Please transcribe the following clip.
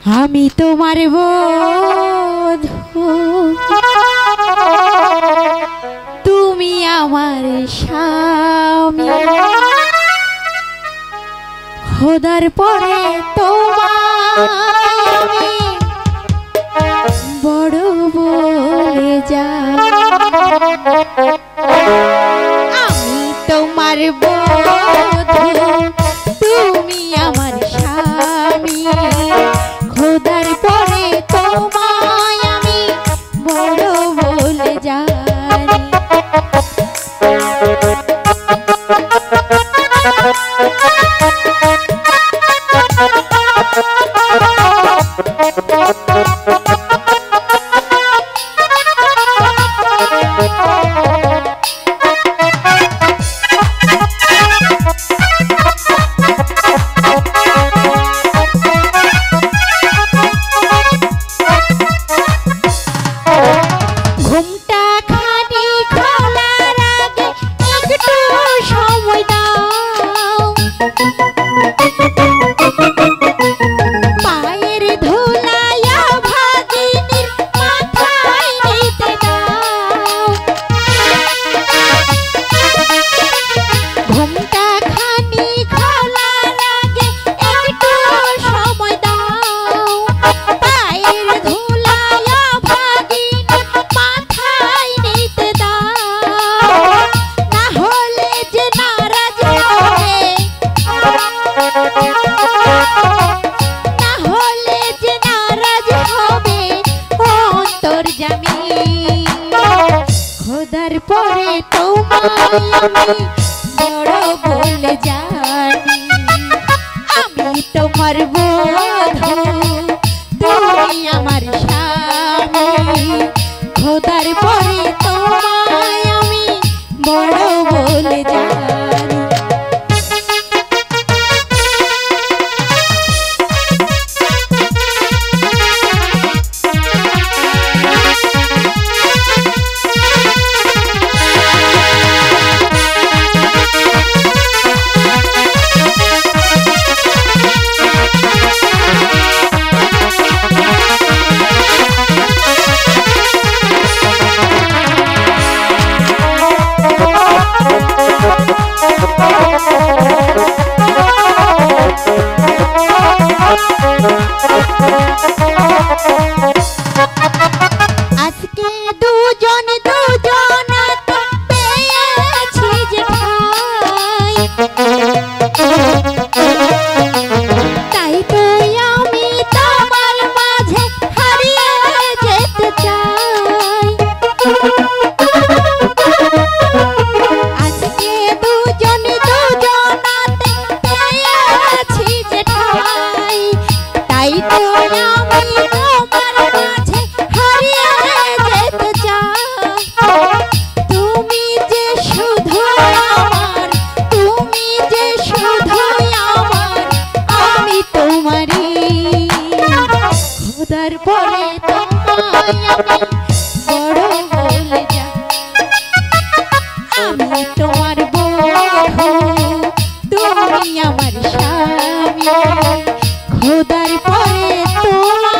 আমি তোমার বধূ, তুমি আমার স্বামী। খোদার পরে তোমায় বড় বলে যাই। আমি তোমার বধূ, তুমি আমার স্বামী। খোদার পরে তোমায় আমি বড় বলে যাই। ঘুমটা খানি খোলার আগে একটু সময় দাও। পায়ের ধুলায়া ভাগিনীর মাথায় নিতে দাও। ঘুমটা খানি খোলার আগে একটু সময় দাও। পায়ের ধুলায়া ভাগিনীর মাথায় নিতে দাও। না হলে যে নারাজ হবে, না হলে যে নারাজ হবে অন্তর্যামী। খোদার পরে তোমায় আমি বড় বলে জানি। আমি তোমার বধূ, তুমি আমার স্বামী। খোদার পরে তোমায় আমি বড় বলে জানি। আজকে দুজন দুজনাতে পেয়েছি যে ঠাই। তাই তো আমি তোমার মাঝে হারিয়ে যেতে চাই। আজকে দুজন দুজনাতে পেয়েছি যে ঠাই। তাই তো আমি তোমার মাঝে হারিয়ে যেতে চাই। তুমি যে শুধু আমার, তুমি যে শুধু আমার, আমি তোমারই। খোদার পরে তোমায় আমি বড় বলে যাই। আমি তোমার বধূ, তুমি আমার স্বামী। খোদার পরে তোমায়